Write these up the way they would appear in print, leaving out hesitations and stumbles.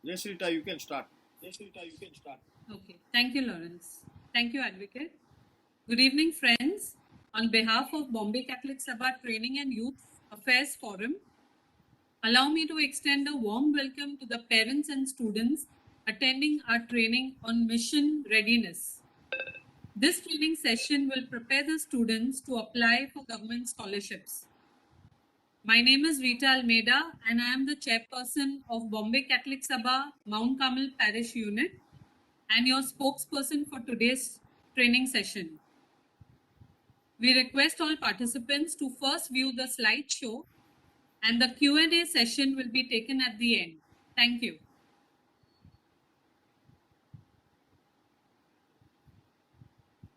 Yes, Rita, you can start. Okay. Thank you, Lawrence. Thank you, Advocate. Good evening, friends. On behalf of Bombay Catholic Sabha Training and Youth Affairs Forum, allow me to extend a warm welcome to the parents and students attending our training on mission readiness. This training session will prepare the students to apply for government scholarships. My name is Rita Almeida and I am the chairperson of Bombay Catholic Sabha Mount Carmel Parish Unit and your spokesperson for today's training session. We request all participants to first view the slideshow and the Q&A session will be taken at the end. Thank you.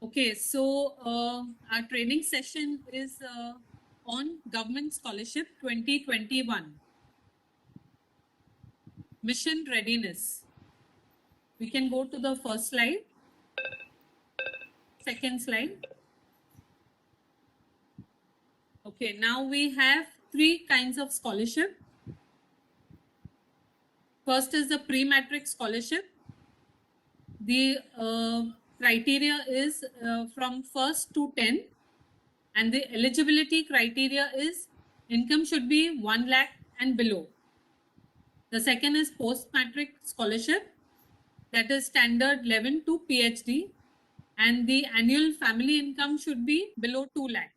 Okay, so our training session is on Government Scholarship 2021. Mission Readiness. We can go to the first slide. Second slide. Okay, now we have three kinds of scholarship. First is the pre-matric scholarship. The criteria is from 1st to 10th and the eligibility criteria is income should be 1 lakh and below. The second is post-matric scholarship, that is standard 11 to PhD, and the annual family income should be below 2 lakh.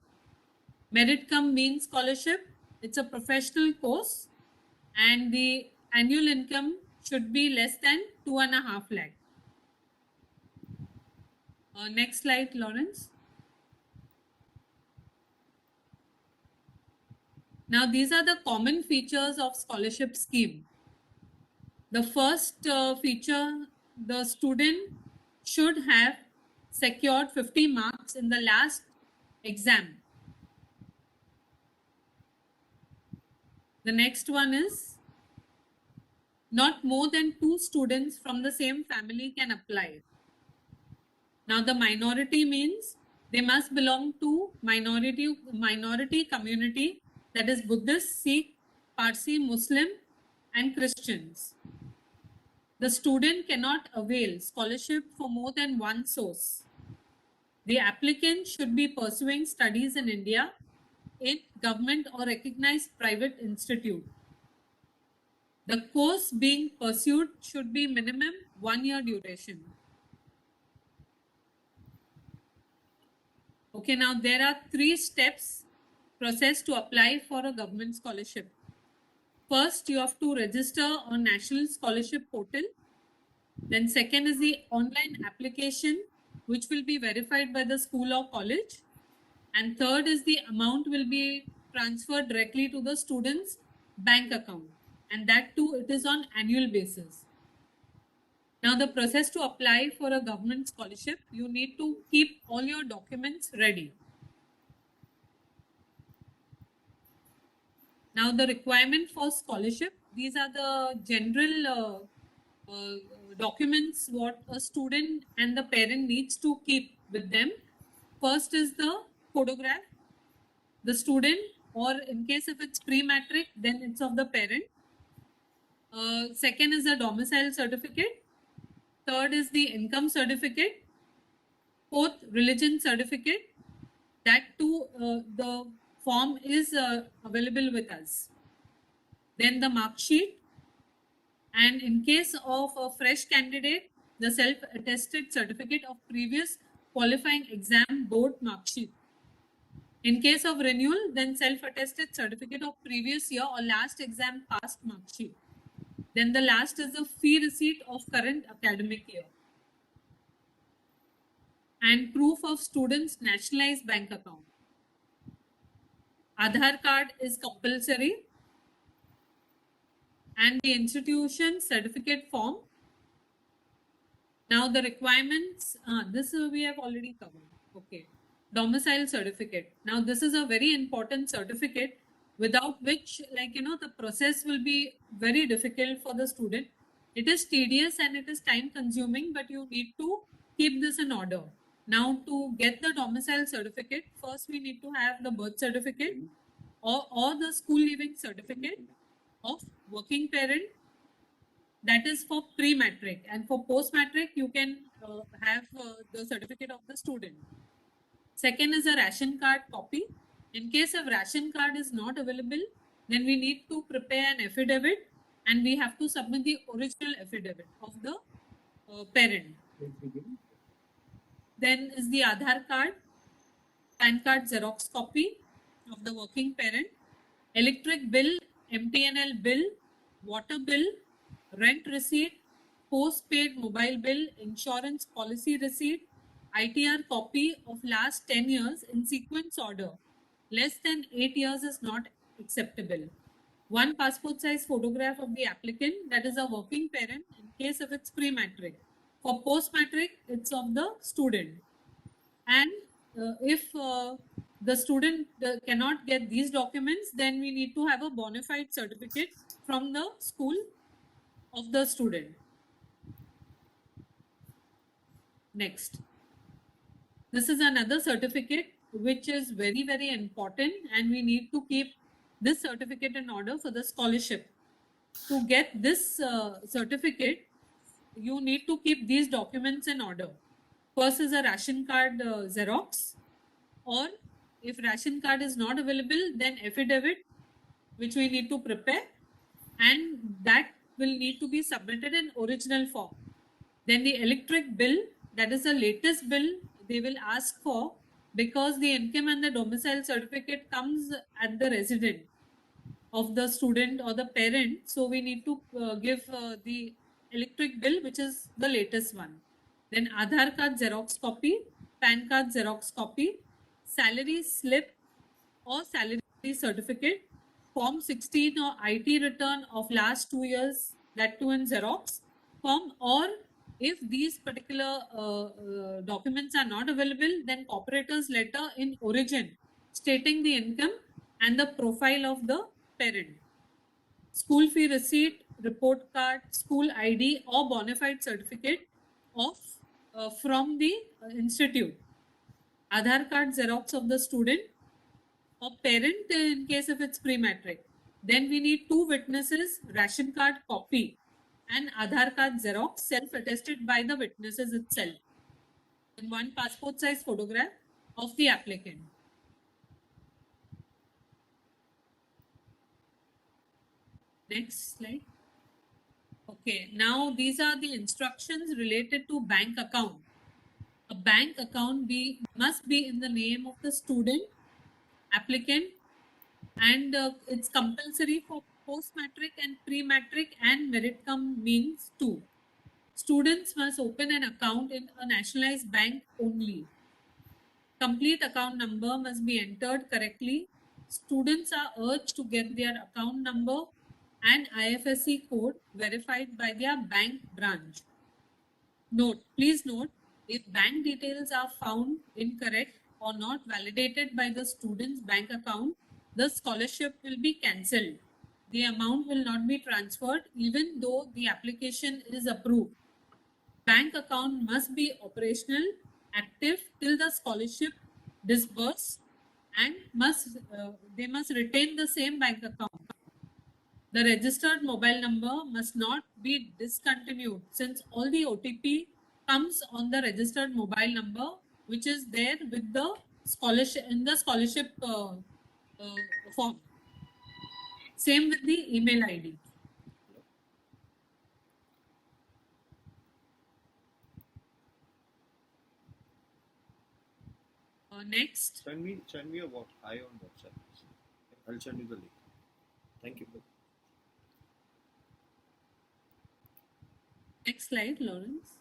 Merit cum mean scholarship, it's a professional course and the annual income should be less than 2.5 lakh. Next slide, Lawrence. Now, these are the common features of scholarship scheme. The first feature, the student should have secured 50 marks in the last exam. The next one is not more than 2 students from the same family can apply. Now, the minority means they must belong to minority community, that is Buddhist, Sikh, Parsi, Muslim and Christians. The student cannot avail scholarship for more than one source. The applicant should be pursuing studies in India in government or recognized private institute. The course being pursued should be minimum 1 year duration. Okay, now there are 3 steps process to apply for a government scholarship. First, you have to register on National Scholarship Portal. Then second is the online application, which will be verified by the school or college. And third is the amount will be transferred directly to the student's bank account. And that too, it is on annual basis. Now, the process to apply for a government scholarship, you need to keep all your documents ready. Now, the requirement for scholarship, these are the general documents what a student and the parent needs to keep with them. First is the photograph, the student, or in case if it's pre-matric, then it's of the parent. Second is the domicile certificate. Third is the income certificate. Fourth, religion certificate. That too, the form is available with us. Then the mark sheet. And in case of a fresh candidate, the self-attested certificate of previous qualifying exam board mark sheet. In case of renewal, then self-attested certificate of previous year or last exam passed mark sheet. Then the last is the fee receipt of current academic year. And proof of student's nationalized bank account. Aadhaar card is compulsory. And the institution certificate form. Now the requirements, this we have already covered. Okay. Domicile certificate. Now this is a very important certificate without which, the process will be very difficult for the student. It is tedious and it is time consuming, but you need to keep this in order. Now to get the domicile certificate, first we need to have the birth certificate or the school leaving certificate of working parent, that is for pre-matric, and for post-matric you can have the certificate of the student. Second is a ration card copy. In case of ration card is not available, then we need to prepare an affidavit and we have to submit the original affidavit of the parent. Then is the Aadhaar card, PAN card Xerox copy of the working parent, electric bill, MTNL bill, water bill, rent receipt, postpaid mobile bill, insurance policy receipt, ITR copy of last 10 years in sequence order. Less than 8 years is not acceptable. One passport size photograph of the applicant, that is a working parent in case of its pre-matric. For post-matric, it's of the student. And if the student cannot get these documents, then we need to have a bona fide certificate from the school of the student. Next. This is another certificate which is very, very important, and we need to keep this certificate in order for the scholarship. To get this certificate, you need to keep these documents in order. First is a ration card Xerox, or if ration card is not available, then affidavit which we need to prepare, and that will need to be submitted in original form. Then the electric bill, that is the latest bill they will ask for, because the income and the domicile certificate comes at the resident of the student or the parent. So we need to give the electric bill, which is the latest one. Then Aadhaar card Xerox copy, PAN card Xerox copy, salary slip or salary certificate, Form 16 or IT return of last 2 years, that too in Xerox form, or if these particular documents are not available, then operator's letter in origin stating the income and the profile of the parent. School fee receipt, report card, school ID or bona fide certificate of from the institute. Aadhaar card Xerox of the student or parent in case of its pre-matric. Then we need 2 witnesses, ration card copy and Aadhaar card Xerox self-attested by the witnesses itself. And 1 passport size photograph of the applicant. Next slide. Okay, now these are the instructions related to bank account. A bank account must be in the name of the student, applicant, and it's compulsory for post-matric and pre-matric and merit cum means too. Students must open an account in a nationalized bank only. Complete account number must be entered correctly. Students are urged to get their account number and IFSC code verified by their bank branch. Please note, if bank details are found incorrect or not validated by the student's bank account, the scholarship will be cancelled. The amount will not be transferred even though the application is approved. Bank account must be operational, active till the scholarship disbursed, and they must retain the same bank account. The registered mobile number must not be discontinued, since all the OTP comes on the registered mobile number, which is there with the scholarship in the scholarship form. Same with the email ID. Next. Send me a hi on WhatsApp. I'll send you the link. Thank you. Next slide, Lawrence.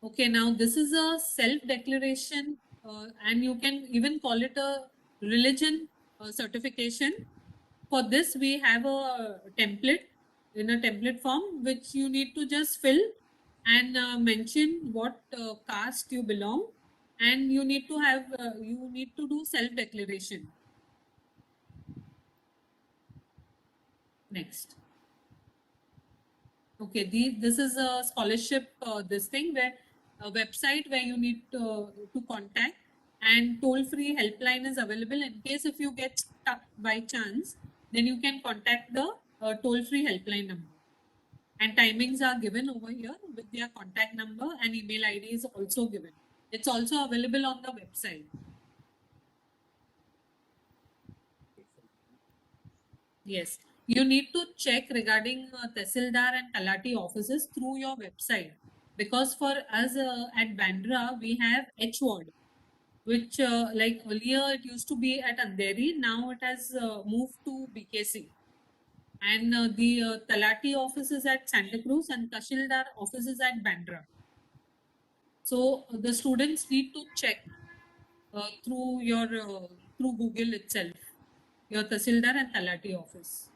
Okay, now this is a self-declaration and you can even call it a religion certification. For this, we have a template in a template form, which you need to just fill and mention what caste you belong, and you need to have you need to do self-declaration. Next. Okay, this is a scholarship this thing where a website where you need to contact, and toll-free helpline is available in case if you get stuck by chance, then you can contact the toll-free helpline number. And timings are given over here with their contact number, and email ID is also given. It's also available on the website. Yes, you need to check regarding Tehsildar and Talati offices through your website, because for us at Bandra we have H ward, which like earlier it used to be at Andheri, now it has moved to BKC. And the Talati office is at Santa Cruz and Tahsildar office is at Bandra. So the students need to check through your through Google itself, your Tahsildar and Talati office.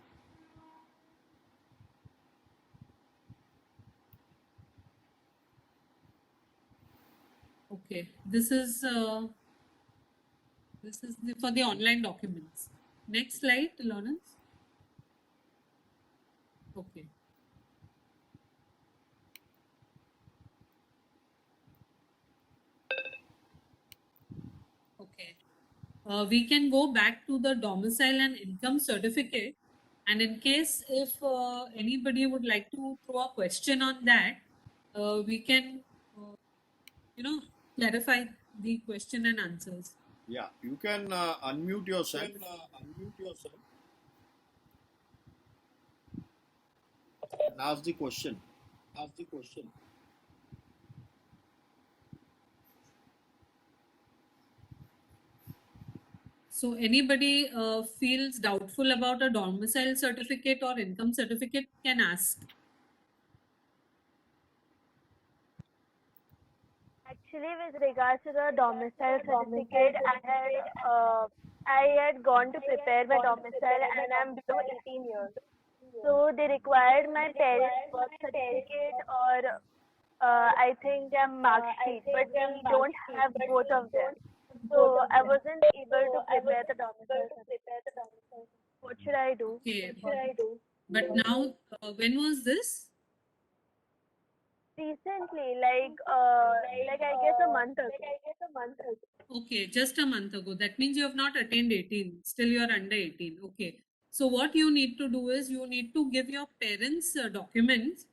Okay, this is for the online documents. Next slide, Lawrence. Okay. Okay. We can go back to the domicile and income certificate. And in case if anybody would like to throw a question on that, we can, clarify the question and answers. Yeah, you can unmute yourself. And ask the question. So anybody feels doubtful about a domicile certificate or income certificate can ask. Actually, with regards to the domicile certificate, I had gone to prepare my domicile and I'm below 18 years. So they required my parents' birth certificate or I think their mark sheet, but we don't have both of them. So I wasn't able to prepare the domicile certificate. What should I do? Okay. But now, when was this? Recently, like I guess a month ago. Okay, just a month ago. That means you have not attained 18. Still you are under 18. Okay. So what you need to do is you need to give your parents documents.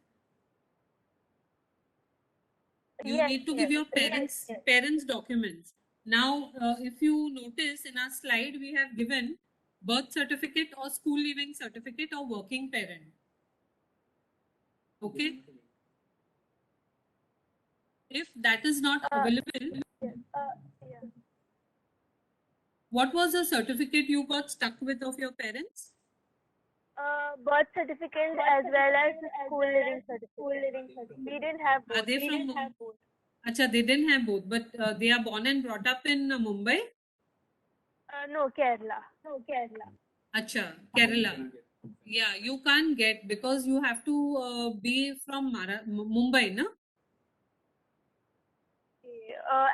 You need to give your parents documents. Now, if you notice in our slide, we have given birth certificate or school leaving certificate or working parent. Okay. If that is not available, what was the certificate you got stuck with of your parents? Birth certificate as well as school living certificate. We didn't have both. Are they from? Acha, they didn't have both, but they are born and brought up in Mumbai. No, Kerala. Acha, Kerala. Yeah, you can't get because you have to be from Mumbai, no?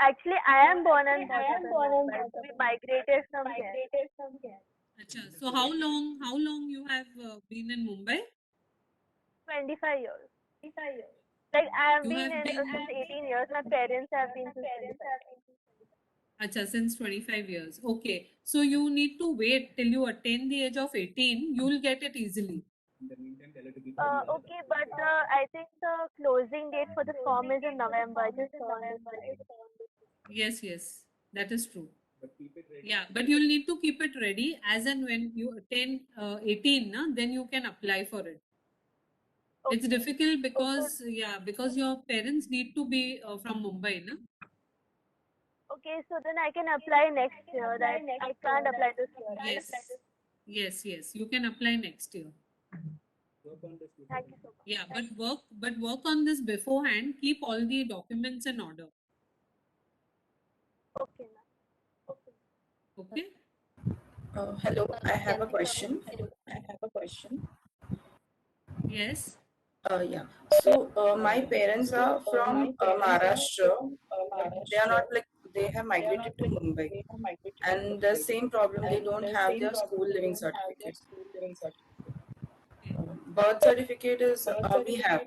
Actually, I am born and brought up in Mumbai. We migrated from here. Acha. So how long you have been in Mumbai? 25 years. Like I have been since 18 years. My parents have been since 25. Acha, since 25 years. Okay. So you need to wait till you attain the age of 18. You will get it easily. Okay, but I think the closing date for the form is in November. I just saw on the slide. Yes, that is true. Yeah, but you'll need to keep it ready as and when you attain 18, na, then you can apply for it. Okay. It's difficult because because your parents need to be from Mumbai, na? Okay, so then I can apply next year. Right? I can't apply this year. Yes, you can apply next year. Thank you so much. Yeah, but work on this beforehand. Keep all the documents in order. Okay, ma'am. Okay. Hello, I have a question. Yes. Yeah. So my parents are from Maharashtra. They are not like they have migrated to Mumbai, and the same problem. They don't have their school living certificate. Birth certificate is we have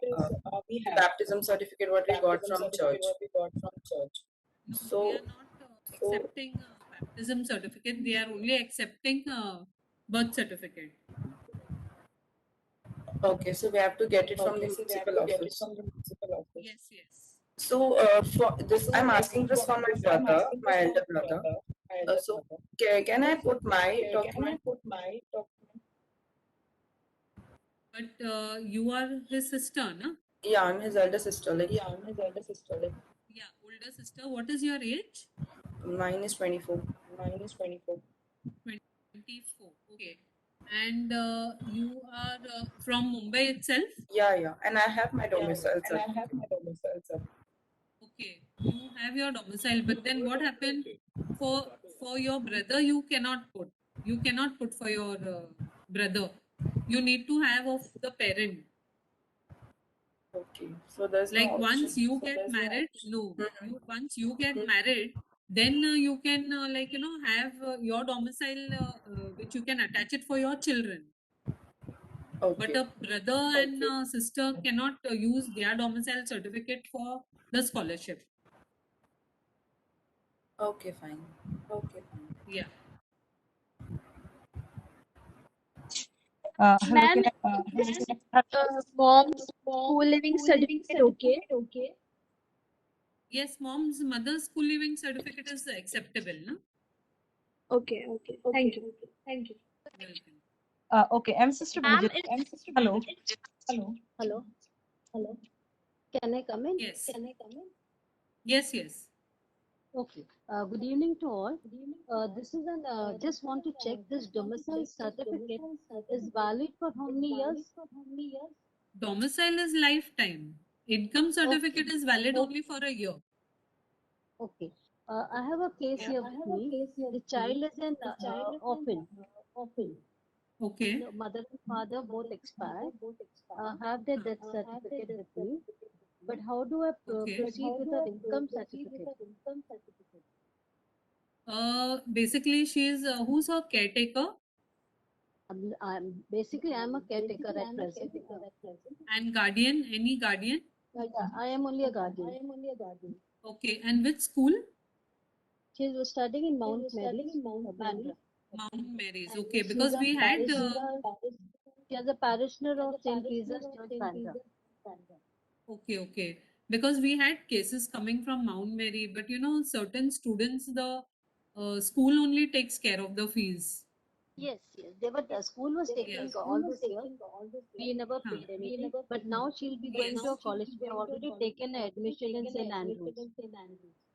baptism certificate what we got from church. No, So they are not accepting baptism certificate. They are only accepting birth certificate. Okay, so we have to get it from the municipal office. Yes, yes. So for this, I'm asking this for my brother, my elder brother. So can I put my document? But you are his sister, no? Yeah, I'm his elder sister. Like Yeah, older sister. What is your age? mine is 24. 24. Okay. And you are from Mumbai itself? Yeah, and I have my domicile certificate. Okay. You have your domicile, but then what happened for your brother? You cannot put. You cannot put for your brother. You need to have of the parent. Okay, so there's Like no once option. you get married, no. Once you get married, then you can have your domicile, which you can attach it for your children. But Okay, a brother and sister cannot use their domicile certificate for the scholarship. okay, fine. Yeah. Hello, Ma'am, can mom's school living certificate okay? Yes, mother's school living certificate is acceptable, no? Okay. Thank you. Welcome. okay, I'm Sister Ma'am, Bridget. Hello. hello. Can I come in? Yes. Yes. Okay. Good evening to all. This is an just want to check this domicile certificate is valid for how many years? Domicile is lifetime. Income certificate is valid only for a year. Okay. I have a case here with me. The child is an orphan. Okay. The mother and father both expired. Have their death certificate with me. But how do I Okay. proceed with the income certificate? Basically, she is who's her caretaker Basically, I'm a caretaker at present. and guardian. Any guardian? I am only a guardian. Okay. And which school? She was studying in Mount Mary's, Bandra. Mount Mary's. Okay, She's because a we had. She is a parishioner of St. Teresa's Church, Bandra. Okay. Because we had cases coming from Mount Mary, but certain students, the school only takes care of the fees. Yes. They were, the school was taking all this year. We never Huh. paid anything. But now she'll be going to a college. We have already taken an admission in St. Andrews.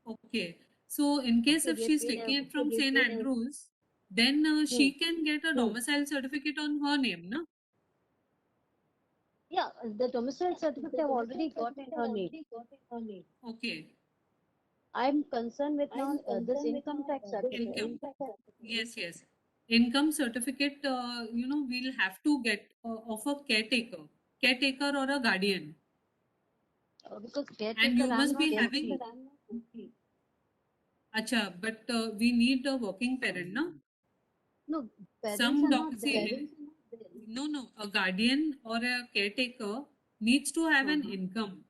Okay. So, in case Okay, if we have she's paid taking it from St. Andrews, then she can get a domicile certificate on her name, no? Yeah, the domicile certificate I've already got in her name. Okay. I'm concerned with now this income tax certificate. Income. Yes. Income certificate, we'll have to get of a caretaker or a guardian. Because caretaker, And you I'm must not be empty. having. Acha, but we need a working parent, no? No, parents Some are not there. no, a guardian or a caretaker needs to have an income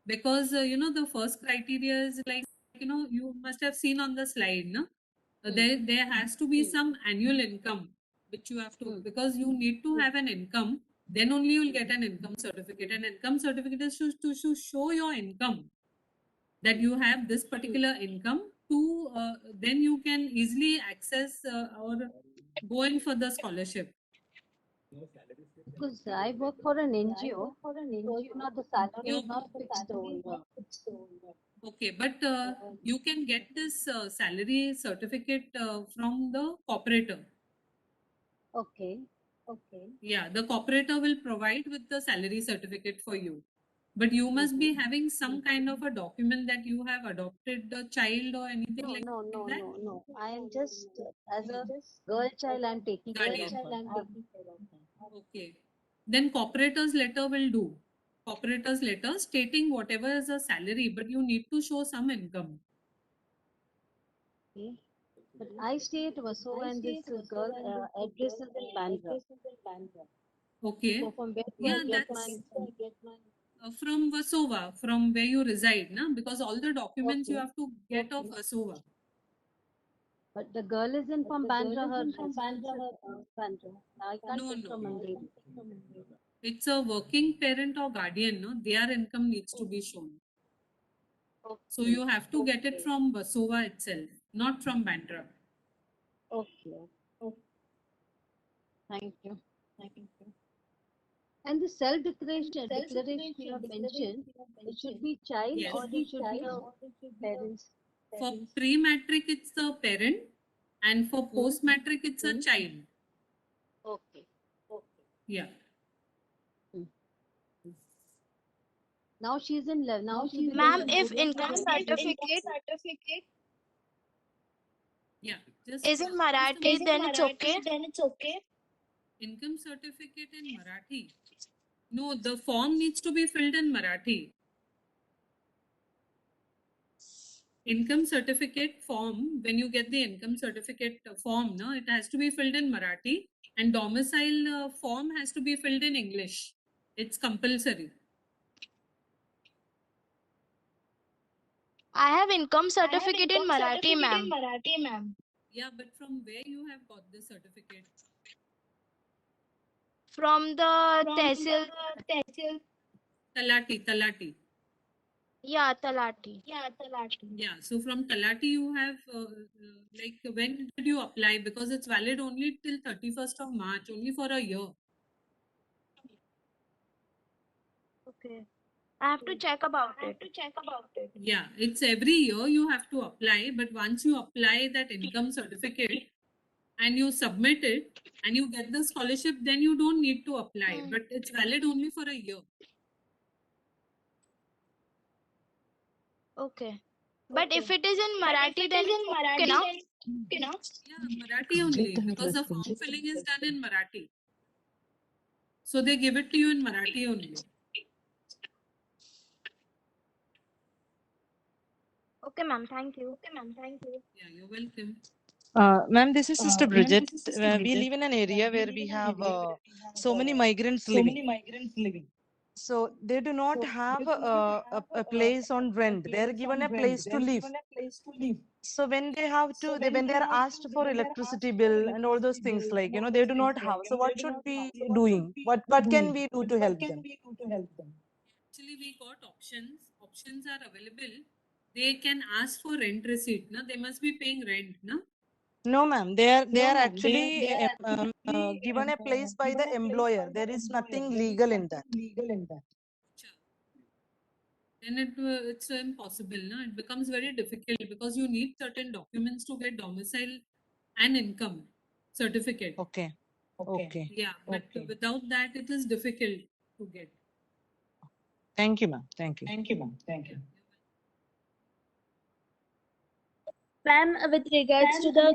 because the first criteria is like you must have seen on the slide, no? There has to be some annual income which you have to because you need to have an income, then only you'll get an income certificate. An income certificate is to show your income, that you have this particular income to then you can easily access or go in for the scholarship. Because I work for an NGO, so the salary Your is not fixed over here. Okay, but you can get this salary certificate from the cooperator. Okay. Yeah, the cooperator will provide with the salary certificate for you. But you must be having some kind of a document that you have adopted the child or anything like that. No. I am just as a girl child, I'm taking care of Guardian. her. Okay. Then cooperator's letter will do. Cooperator's letter stating whatever is the salary, but you need to show some income. Okay. But I stay at Vasova and this girl address is in Bandra. Okay. So from where do Yeah, I get that's my from Vasova, from where you reside, na? Because all the documents you Okay. have to get of Vasova. But the girl is in from Bandra, her residence is Bandra. I can't No, take no. from Andheri. It's a working parent or guardian, no? Their income needs to be shown. So you have to get it from Basova itself, not from Bandra. Okay. Thank you. And the declaration you have mentioned, it should be child Yes. or it should be a parents? For pre-matric, it's the parent, and for post-matric, it's a child. Okay. Yeah. Now she's in level. Now she'll be Ma'am, doing if 11th, income right? certificate Yeah. Just is in just a Marathi, minute. then it's okay. Income certificate in Marathi. No, the form needs to be filled in Marathi. Income certificate form, when you get the income certificate form, no, it has to be filled in Marathi, and domicile form has to be filled in English. It's compulsory. I have income certificate in Marathi, ma'am. Yeah, but from where you have got this certificate? From the tehsil, Talati. yeah, Talati. Yeah, so from Talati you have, like, when did you apply? Because it's valid only till 31st of March, only for a year. Okay. I have to check about it. Yeah, it's every year you have to apply, but once you apply that income certificate and you submit it and you get the scholarship, then you don't need to apply, but it's valid only for a year. Okay. But if it is in Marathi, then it's okay, now? Yeah, Marathi only, because the form filling is done in Marathi. So they give it to you in Marathi only. Okay, ma'am. Thank you. Yeah, you're welcome. Ma'am, this is Sister Bridget. We live in an area where we have so many migrants living. So they do not have a place on rent. They are given a place to live. So when they have to, when they are asked for electricity bill and all those things, like, they do not have. So what should we doing? What can we do to help them? Actually, we got options. Options are available. They can ask for rent receipt. No, they must be paying rent. No. No, ma'am. They are actually given a place by the employer. There is nothing legal in that. Then it's impossible. No, it becomes very difficult because you need certain documents to get domicile and income certificate. Okay. Yeah, but without that, it is difficult to get. Thank you, ma'am. Thank you. Ma'am, with regards to the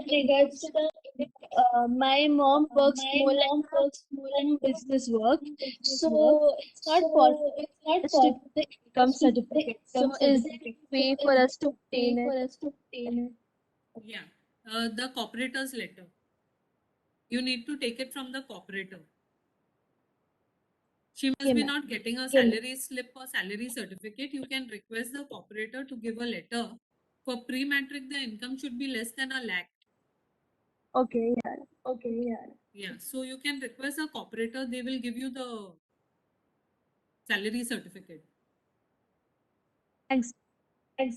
my mom works more like a home business work, so it's not possible for us to get the income certificate. So is there any way for us to obtain it? Yeah, the cooperator's letter. You need to take it from the cooperator. She must Okay, be ma'am. not getting a salary slip or salary certificate. You can request the cooperator to give a letter. For pre-matric, the income should be less than 1 lakh. Okay, yeah. Yeah, so you can request a cooperator. They will give you the salary certificate. Thanks. Yeah.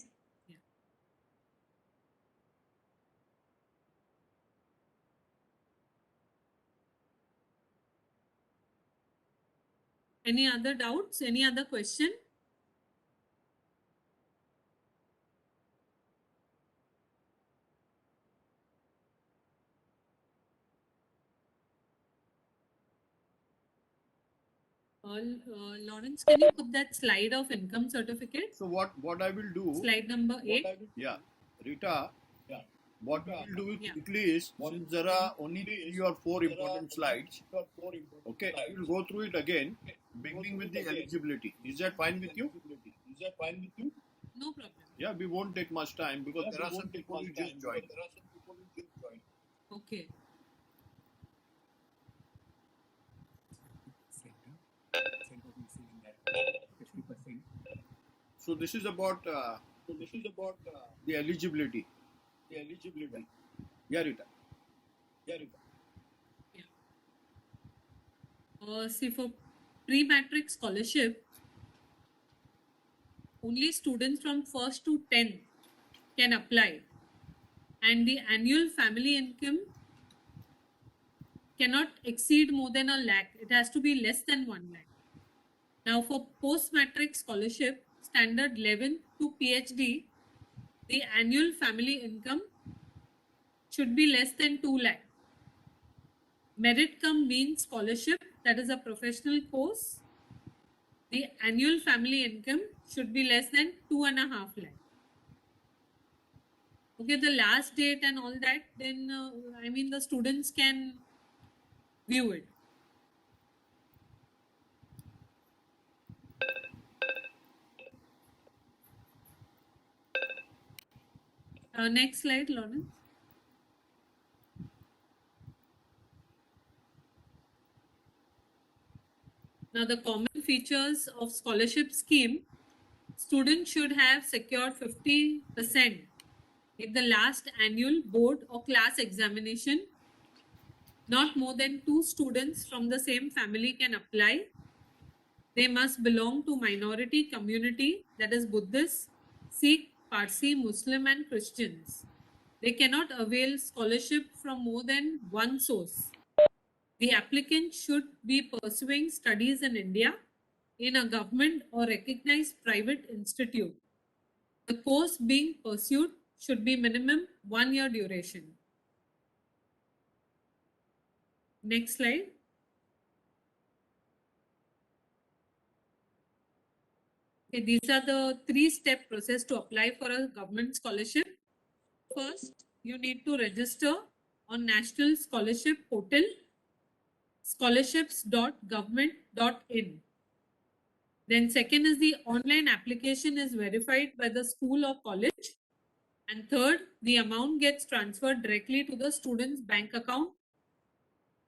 Any other doubts? Any other question? Lawrence, can you put that slide of income certificate? So what I will do? Slide number 8. Yeah, Rita. What we will do Yeah. quickly is, since there are only 3 or 4 important slides, okay, we will go through it again, beginning with the eligibility. Is that fine with you? No problem. Yeah, we won't take much time because there are some people who just joined. Okay. So this is about the eligibility. Yeah, Rita. See, for pre-matric scholarship, only students from 1st to 10th can apply, and the annual family income cannot exceed more than a lakh. It has to be less than 1 lakh. Now, for post-matric scholarship, standard 11 to PhD, the annual family income should be less than 2 lakh. Merit cum means scholarship, that is a professional course. The annual family income should be less than 2.5 lakh. Okay, the last date and all that, then I mean the students can view it. Next slide, Lawrence. Now, the common features of scholarship scheme: students should have secured 50% in the last annual board or class examination. Not more than 2 students from the same family can apply. They must belong to minority community, that is Buddhists, Sikh, Parsi, Muslim and Christians. They cannot avail scholarship from more than one source. The applicant should be pursuing studies in India in a government or recognized private institute. The course being pursued should be minimum 1 year duration. Next slide. Okay, these are the 3-step process to apply for a government scholarship. First, you need to register on National Scholarship Portal, scholarships.government.in. Then second is the online application is verified by the school or college. And third, the amount gets transferred directly to the student's bank account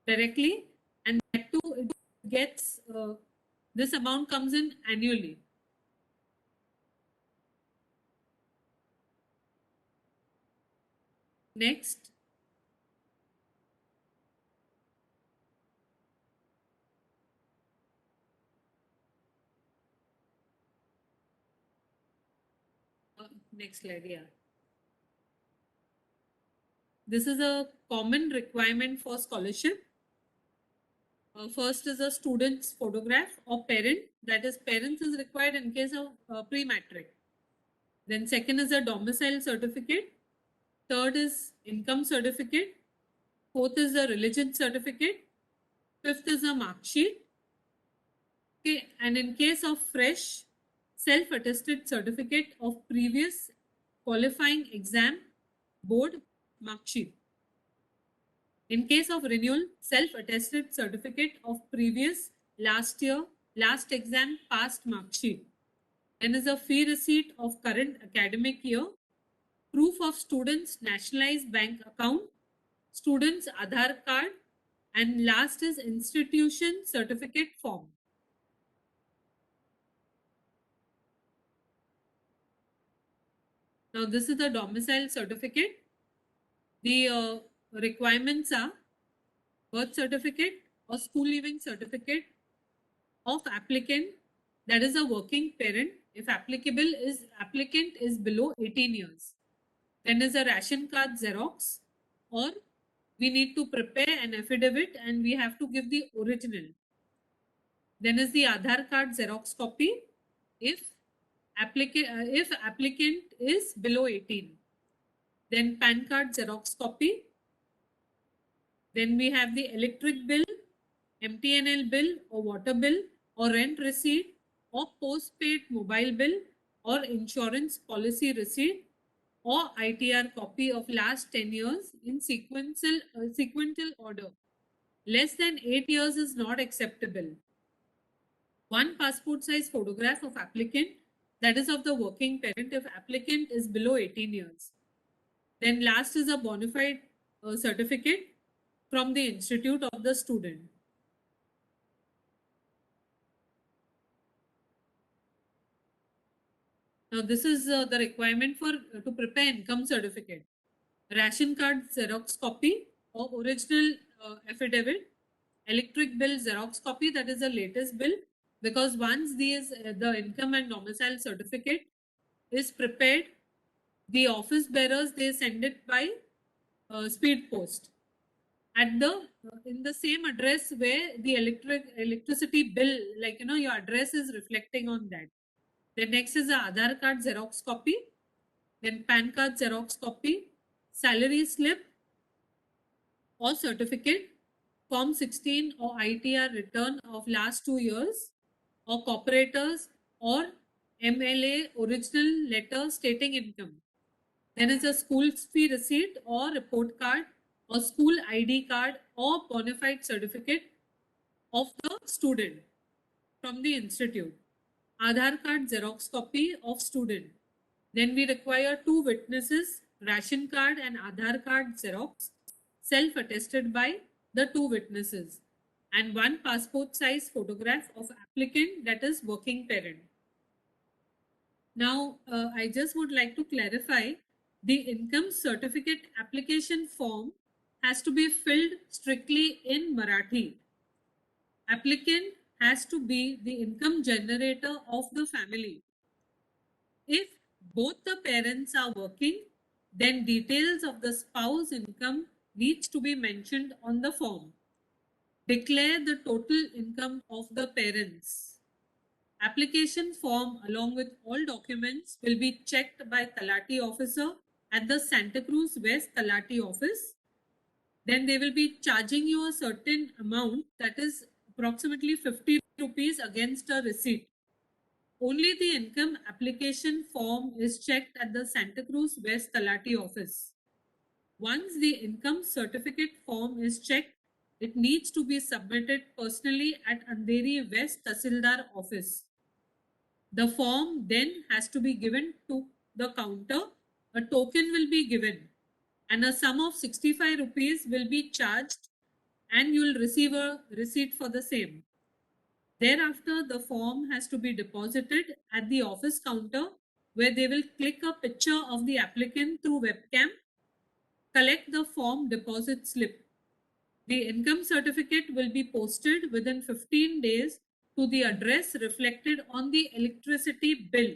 directly, and that too it gets this amount comes in annually. Next. Next slide, yeah. This is a common requirement for scholarship. First is a student's photograph or parent, that is parents is required in case of pre-matric. Then second is a domicile certificate. Third is income certificate. Fourth is a religion certificate. Fifth is a mark sheet. Okay, and in case of fresh self-attested certificate of previous qualifying exam, board, mark sheet. In case of renewal, self-attested certificate of previous last year, last exam, past mark sheet. Then is a fee receipt of current academic year, proof of student's nationalized bank account, student's Aadhaar card, and last is institution certificate form. Now this is the domicile certificate. The requirements are birth certificate or school leaving certificate of applicant, that is a working parent, if applicable is applicant is below 18 years. Then is a ration card Xerox, or we need to prepare an affidavit and we have to give the original. Then is the Aadhaar card Xerox copy if applicant is below 18. Then PAN card Xerox copy. Then we have the electric bill, MTNL bill or water bill or rent receipt or postpaid mobile bill or insurance policy receipt or ITR copy of last 10 years in sequential order. Less than 8 years is not acceptable. One passport size photograph of applicant, that is of the working parent if applicant is below 18 years. Then last is a bona fide certificate from the institute of the student. Now this is the requirement for to prepare income certificate. Ration card Xerox copy or original affidavit, electric bill Xerox copy, that is the latest bill, because once the income and domicile certificate is prepared, the office bearers, they send it by speed post at the in the same address where the electricity bill, like your address is reflecting on that. Then next is the Aadhaar card Xerox copy, then PAN card Xerox copy, salary slip or certificate, Form 16 or ITR return of last 2 years, or corporators or MLA original letter stating income. Then is a school fee receipt or report card or school ID card or bona fide certificate of the student from the institute. Aadhaar card Xerox copy of student. Then we require 2 witnesses, ration card and Aadhaar card Xerox, self-attested by the 2 witnesses, and 1 passport size photograph of applicant, that is working parent. Now, I just would like to clarify, the income certificate application form has to be filled strictly in Marathi. Applicant has to be the income generator of the family. If both the parents are working, then details of the spouse income needs to be mentioned on the form. Declare the total income of the parents. Application form along with all documents will be checked by Talati officer at the Santa Cruz West Talati office. Then they will be charging you a certain amount, that is approximately 50 rupees against a receipt. Only the income application form is checked at the Santa Cruz West Talati office. Once the income certificate form is checked, it needs to be submitted personally at Andheri West Tahsildar office. The form then has to be given to the counter. A token will be given and a sum of 65 rupees will be charged, and you will receive a receipt for the same. Thereafter, the form has to be deposited at the office counter, where they will click a picture of the applicant through webcam, collect the form deposit slip. The income certificate will be posted within 15 days to the address reflected on the electricity bill.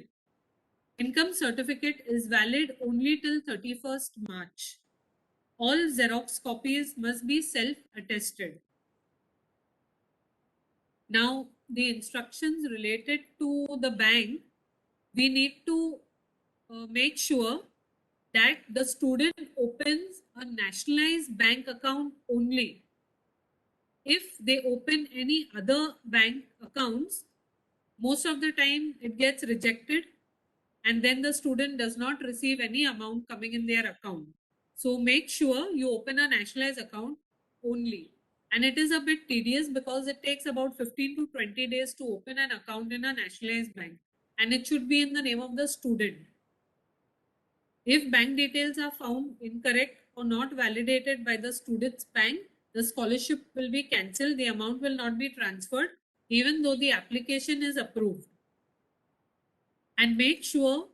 Income certificate is valid only till 31st March. All Xerox copies must be self-attested. Now, the instructions related to the bank, we need to make sure that the student opens a nationalized bank account only. If they open any other bank accounts, most of the time it gets rejected, and then the student does not receive any amount coming in their account. So make sure you open a nationalized account only. And it is a bit tedious because it takes about 15 to 20 days to open an account in a nationalized bank, and it should be in the name of the student. If bank details are found incorrect or not validated by the student's bank, the scholarship will be cancelled. The amount will not be transferred, even though the application is approved. And make sure,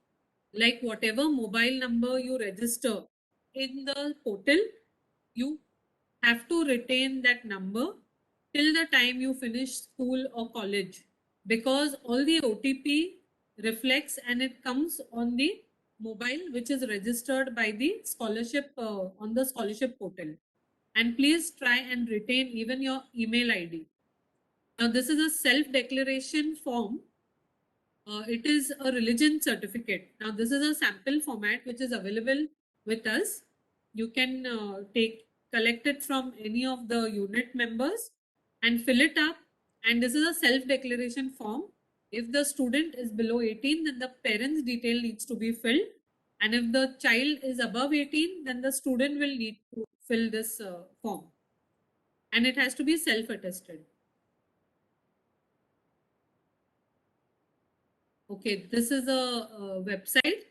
like whatever mobile number you register in the portal, you have to retain that number till the time you finish school or college, because all the OTP reflects and it comes on the mobile which is registered by the scholarship on the scholarship portal. And please try and retain even your email ID. Now, this is a self-declaration form. It is a religion certificate. Now, this is a sample format which is available with us. You can collect it from any of the unit members and fill it up. And this is a self-declaration form. If the student is below 18, then the parent's detail needs to be filled. And if the child is above 18, then the student will need to fill this form. And it has to be self-attested. Okay, this is a website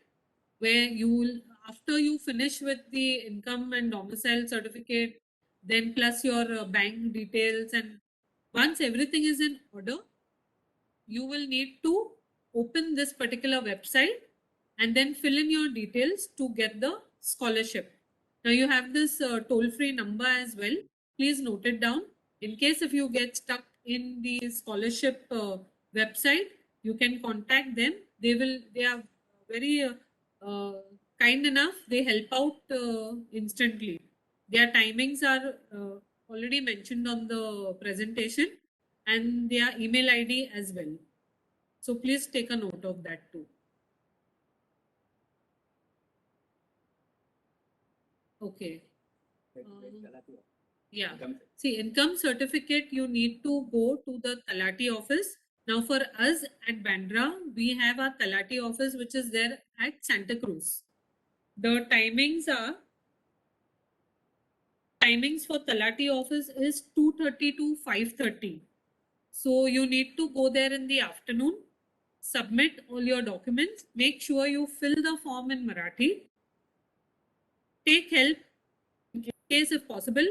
where you will, after you finish with the income and domicile certificate, then plus your bank details, and once everything is in order, you will need to open this particular website and then fill in your details to get the scholarship. Now you have this toll-free number as well. Please note it down. In case if you get stuck in the scholarship website. You can contact them. They are very kind enough. They help out instantly. Their timings are already mentioned on the presentation, and their email ID as well. So please take a note of that too. Okay. Yeah. See, income certificate, you need to go to the Talati office. Now for us at Bandra, we have a Talati office which is there at Santa Cruz. The timings for Talati office is 2:30 to 5:30. So you need to go there in the afternoon, submit all your documents, make sure you fill the form in Marathi, take help in case if possible,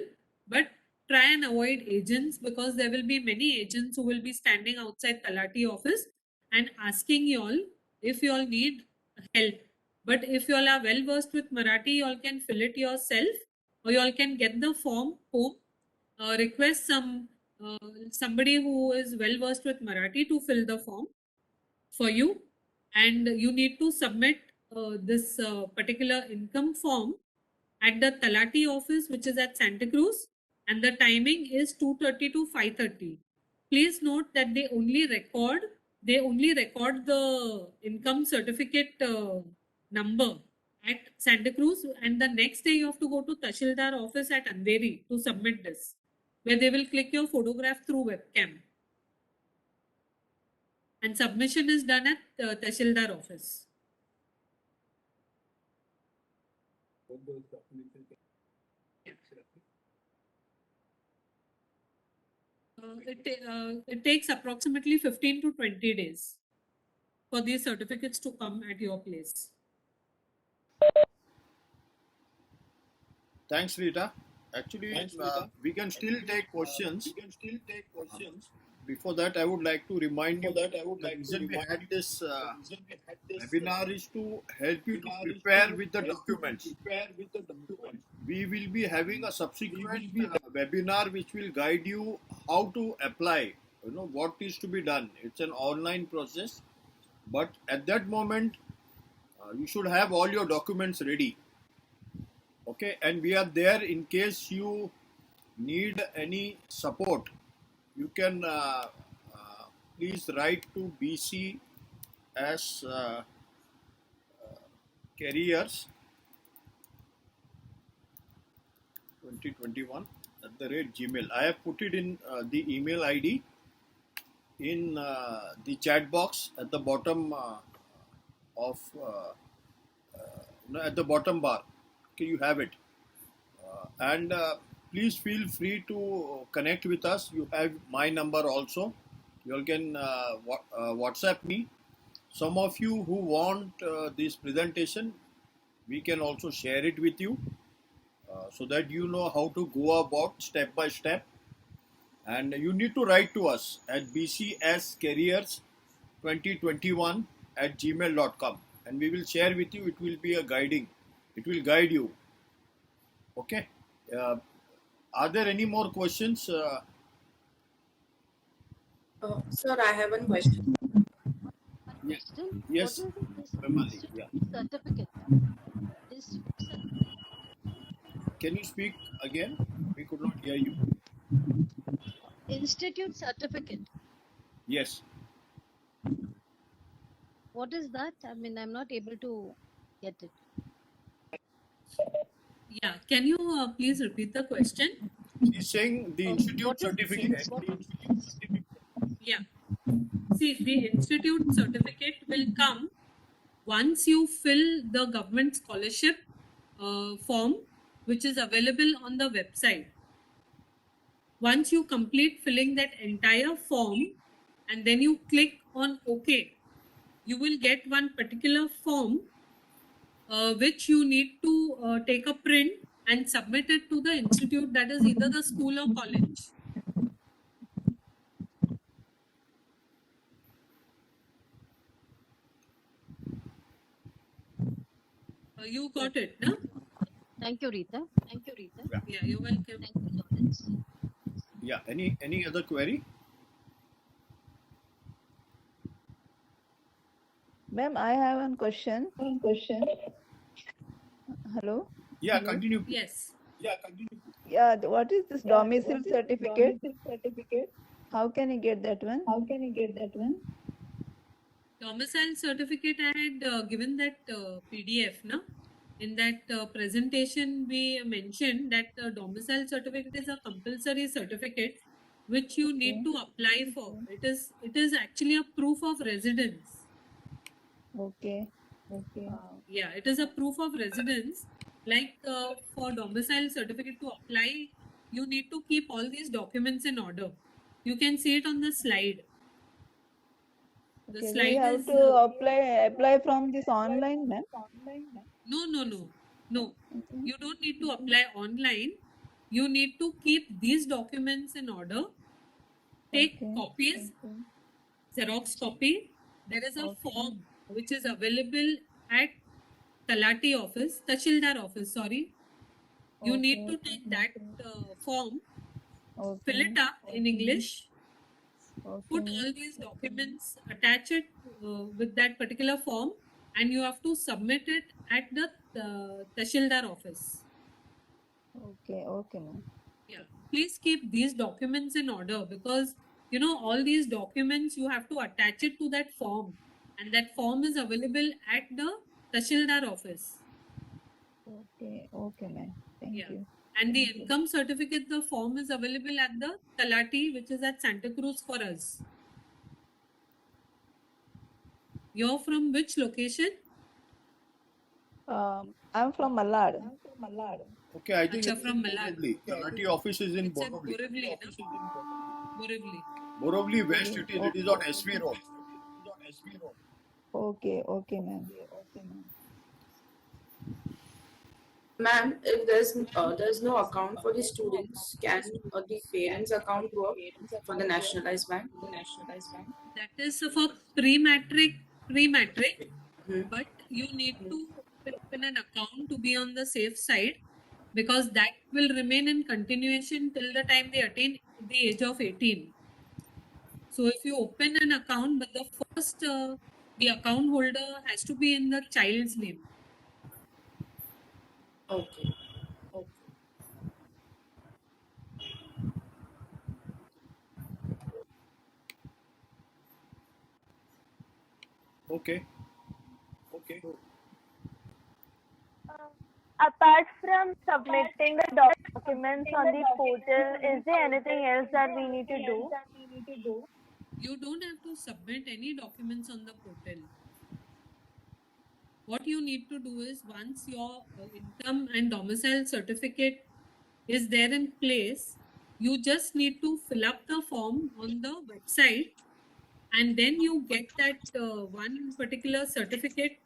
but try and avoid agents, because there will be many agents who will be standing outside Talati office and asking you all if you all need help. But if you all are well versed with Marathi, you all can fill it yourself, or you all can get the form home, request somebody who is well versed with Marathi to fill the form for you, and you need to submit this particular income form at the Talati office, which is at Santa Cruz, and the timing is 2:30 to 5:30. Please note that they only record the income certificate number at Santa Cruz, and the next day you have to go to Tashildar office at Andheri to submit this, where they will click your photograph through webcam. And submission is done at Tashildar office. It takes approximately 15 to 20 days for these certificates to come at your place. Thanks, Rita. Actually, we can still take questions. Before that, I would like to remind you that the reason we had this webinar is to help you to prepare with the documents. We will be having a subsequent webinar which will guide you how to apply, what is to be done. It's an online process, but at that moment, you should have all your documents ready. Okay, and we are there in case you need any support. You can please write to BC as careers 2021 @gmail. I have put it in the email ID in the chat box at the bottom of at the bottom bar. Okay, you have it, and please feel free to connect with us. You have my number also. You all can WhatsApp me. Some of you who want this presentation, we can also share it with you so that you know how to go about step by step. And you need to write to us at bcscareers2021@gmail.com, and we will share with you. It will be a guiding. It will guide you. Okay. Are there any more questions? Sir, I have one question. Yes. What is this Vimali, yeah. certificate? This Can you speak again? We could not hear you. institute certificate. Yes. What is that? I mean, I'm not able to get it. Yeah, can you please repeat the question? She's saying the institute What is certificate. Yeah. See, the institute certificate will come once you fill the government scholarship form, which is available on the website. Once you complete filling that entire form and then you click on OK, you will get one particular form which you need to take a print and submit it to the institute, that is either the school or college. You got it, no? Thank you, Rita. Yeah, you're welcome. Thank you, Lawrence. Yeah. Any other query? Ma'am, I have one question. Hello? Yeah, continue. Yes. Yeah, what is this domicile certificate? How can I get that one? Domicile certificate, I had given that PDF, no? In that presentation, we mentioned that domicile certificate is a compulsory certificate which you need to apply for. It is actually a proof of residence. Okay. Yeah, it is a proof of residence. Like for domicile certificate to apply, you need to keep all these documents in order. You can see it on the slide. The Okay, we slide have is to apply from this online, ma'am. no. You don't need to apply online. You need to keep these documents in order. Take copies, Xerox copy. There is a form which is available at Talati office, Tahsildar office, sorry. You need to take that form, fill it up in English, put all these documents, attach it with that particular form, and you have to submit it at the Tahsildar office. Okay, ma'am. Yeah, please keep these documents in order because all these documents you have to attach it to that form, and that form is available at the Tahsildar office. Okay, ma'am. Thank you. And the income certificate, the form is available at the Talati, which is at Santa Cruz for us. You're from which location? I'm from Malad. Okay, I think Acha, from Malad. Talati office is in It's at Borivali. Borivali. Borivali West it is on SV Road. Okay, ma'am. Ma'am, if there's no account for the students, can the parents' account work for the nationalized bank? That is for pre-matric, but you need to open an account to be on the safe side because that will remain in continuation till the time they attain the age of 18. So if you open an account, but the first the account holder has to be in the child's name. Okay. Okay. Apart from submitting the documents on the portal, is there anything else that we need to do? You don't have to submit any documents on the portal. What you need to do is once your income and domicile certificate is there in place, you just need to fill up the form on the website, and then you get that one particular certificate.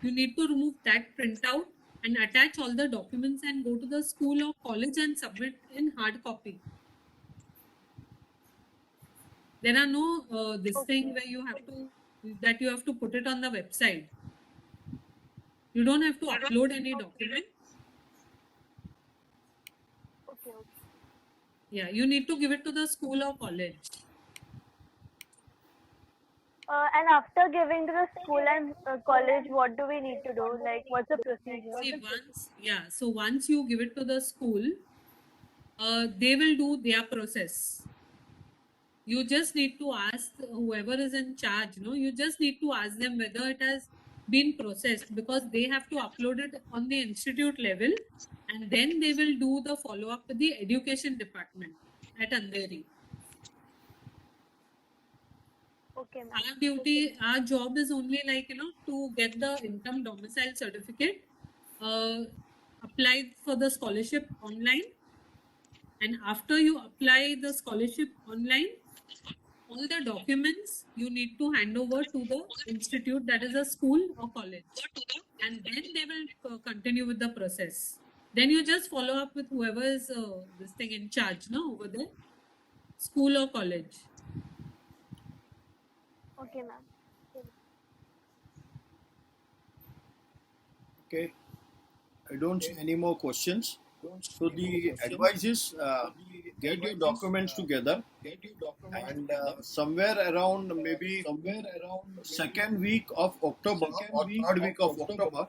You need to remove that printout and attach all the documents and go to the school or college and submit in hard copy. There are no this thing where you have to put it on the website. You don't have to upload any document. Okay. Yeah, you need to give it to the school or college. And after giving to the school and college, what do we need to do? Like, what's the procedure? So once you give it to the school, they will do their process. You just need to ask whoever is in charge, you just need to ask them whether it has been processed because they have to upload it on the institute level, and then they will do the follow-up with the education department at Andheri. Okay, Our job is only to get the income domicile certificate, apply for the scholarship online, and after you apply the scholarship online, all the documents you need to hand over to the institute, that is a school or college, and then they will continue with the process. Then you just follow up with whoever is this thing in charge over there, school or college. Okay, ma'am. Okay. I don't see any more questions. So the advice is get your documents together, and somewhere around maybe second week of October or third week of October,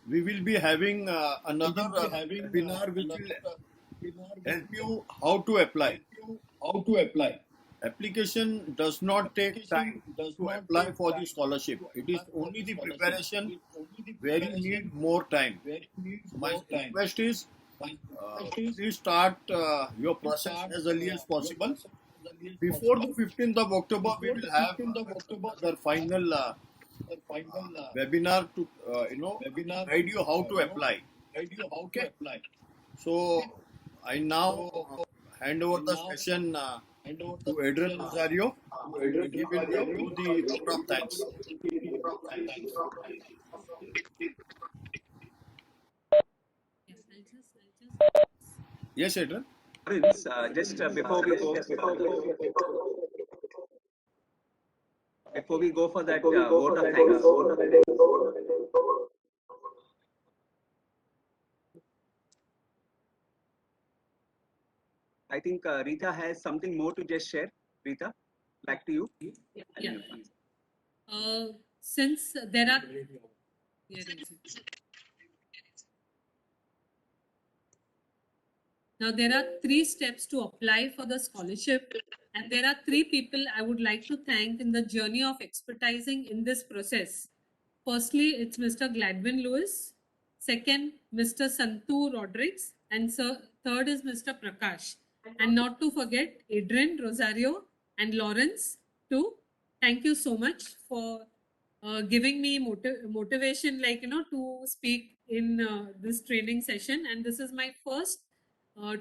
we will be having another webinar which will help you how to apply. Application does not take time to apply for the scholarship. It is only the preparation where you need more time. So my request is please start your process as early as possible. Before the 15th of October, we will have another final webinar to guide you how to apply. Okay. So I now hand over the session to Adrian Rosario, and he will do the vote of thanks. Yes, Adrian. Lawrence, just before we go for that vote of thanks, I think Rita has something more to just share. Rita, back to you. Yeah. Since there are now there are 3 steps to apply for the scholarship, and there are 3 people I would like to thank in the journey of expertising in this process. Firstly, it's Mr. Gladwin Lewis. Second, Mr. Santu Rodriguez, and third is Mr. Prakash. And not to forget Adrian, Rosario, and Lawrence too. Thank you so much for giving me motivation, to speak in this training session. And this is my first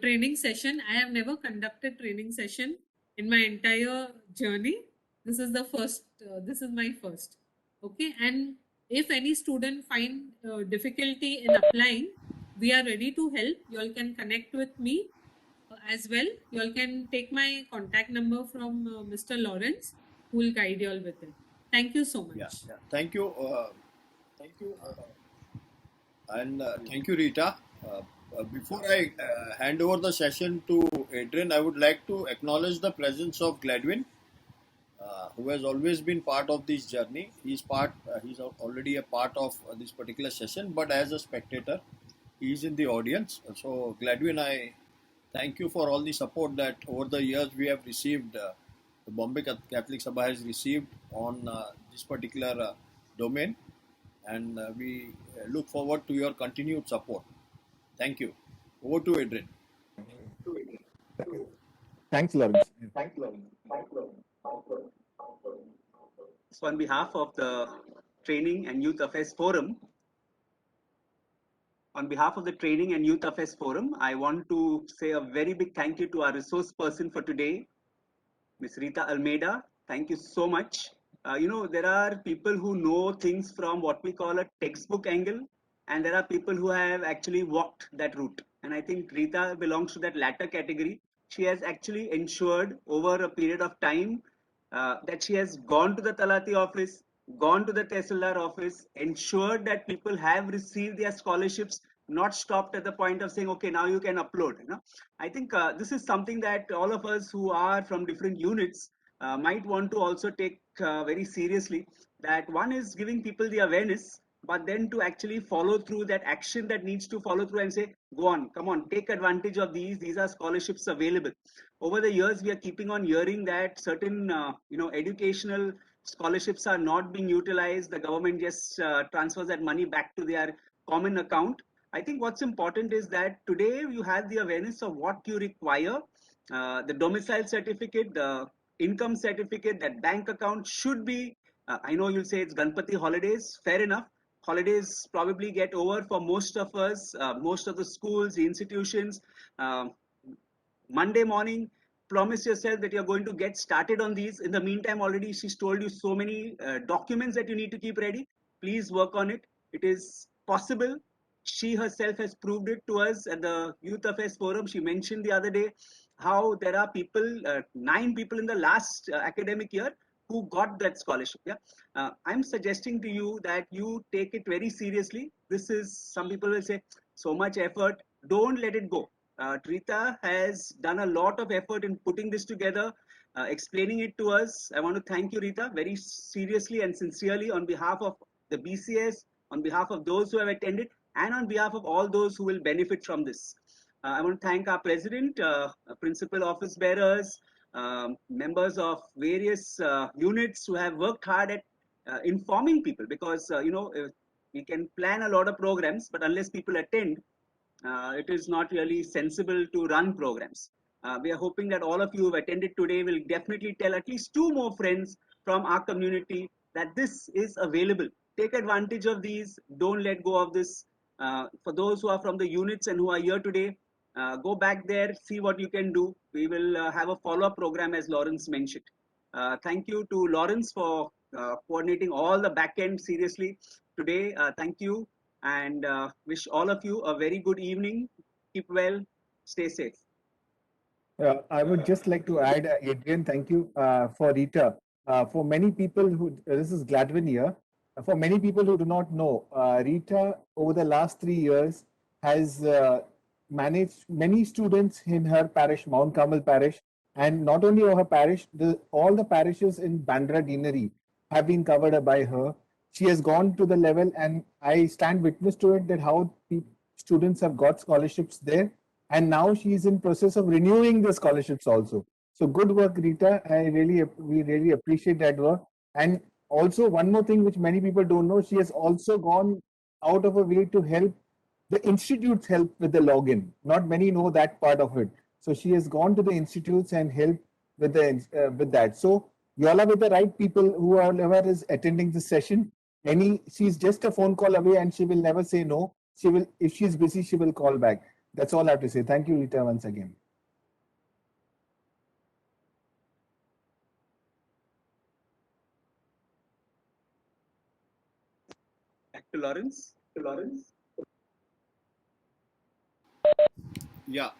training session. I have never conducted training session in my entire journey. This is the first. This is my first. Okay, and if any student find difficulty in applying, we are ready to help. You all can connect with me as well. You all can take my contact number from Mr. Lawrence, who will guide you all with it. Thank you so much. Yeah. Thank you. And thank you, Rita. Before I hand over the session to Adrian, I would like to acknowledge the presence of Gladwin, who has always been part of this journey. He's already a part of this particular session, but as a spectator, he is in the audience. So Gladwin, I thank you for all the support that over the years we have received. The Bombay Catholic Sabha has received on this particular domain, and we look forward to your continued support. Thank you. Over to Adrian. Thanks, Lawrence. So on behalf of the Training and Youth Affairs Forum, I want to say a very big thank you to our resource person for today, Ms. Rita Almeida. Thank you so much. There are people who know things from what we call a textbook angle, and there are people who have actually walked that route. And I think Rita belongs to that latter category. She has actually ensured over a period of time that she has gone to the Talati office, gone to the Tehsildar office, ensured that people have received their scholarships, not stopped at the point of saying, okay, now you can upload. I think this is something that all of us who are from different units might want to also take very seriously. That one is giving people the awareness, but then to actually follow through that action that needs to follow through and say, go on, come on, take advantage of these are scholarships available. Over the years, we are keeping on hearing that certain educational scholarships are not being utilized. The government just transfers that money back to their common account. I think what's important is that today you have the awareness of what you require. The domicile certificate, the income certificate, that bank account should be, I know you'll say it's Ganpati holidays, fair enough. Holidays probably get over for most of us, most of the schools, the institutions. Monday morning, promise yourself that you're going to get started on these. In the meantime, already she's told you so many documents that you need to keep ready. Please work on it. It is possible. She herself has proved it to us at the Youth Affairs Forum. She mentioned the other day how there are people, 9 people in the last academic year who got that scholarship. I'm suggesting to you that you take it very seriously. This is, some people will say, so much effort. Don't let it go. Rita has done a lot of effort in putting this together, explaining it to us. I want to thank you, Rita, very seriously and sincerely on behalf of the BCS, on behalf of those who have attended, and on behalf of all those who will benefit from this. I want to thank our president, principal office bearers, members of various units who have worked hard at informing people, because we can plan a lot of programs, but unless people attend, it is not really sensible to run programs. We are hoping that all of you who have attended today will definitely tell at least 2 more friends from our community that this is available. Take advantage of these. Don't let go of this. For those who are from the units and who are here today, go back there, see what you can do. We will have a follow-up program, as Lawrence mentioned. Thank you to Lawrence for coordinating all the back end seriously today. Thank you, and wish all of you a very good evening. Keep well, stay safe. I would just like to add, Adrian, thank you for Rita. For many people who, this is Gladwin here. For many people who do not know, Rita over the last 3 years has managed many students in her parish, Mount Carmel parish, and not only her parish, all the parishes in Bandra Deanery have been covered by her. She has gone to the level, and I stand witness to it, that how students have got scholarships there, and now she is in process of renewing the scholarships also. So good work, Rita. We really appreciate that work. And also one more thing which many people don't know, she has also gone out of her way to help the institutes help with the login. Not many know that part of it. So she has gone to the institutes and helped with with that. So you all are with the right people. Whoever is attending this session, she's just a phone call away, and she will never say no. She will, if she's busy, she will call back. That's all I have to say. Thank you, Rita, once again. Back to Lawrence. Yeah.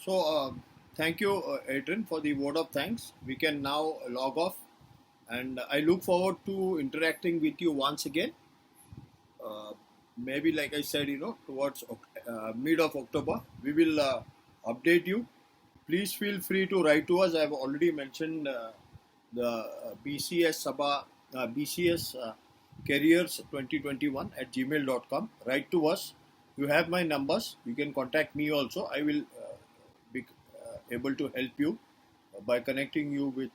So thank you, Adrian, for the word of thanks. We can now log off, and I look forward to interacting with you once again. Maybe, like I said, towards mid of October, we will update you. Please feel free to write to us. I have already mentioned the BCS Sabha, BCS Careers 2021 at gmail.com. Write to us. You have my numbers. You can contact me also. I will be able to help you by connecting you with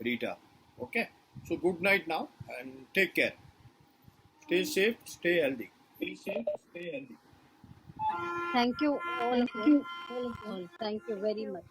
Rita. Okay. So good night now, and take care. Stay safe. Stay healthy. Thank you, all of us. All. Thank you very much.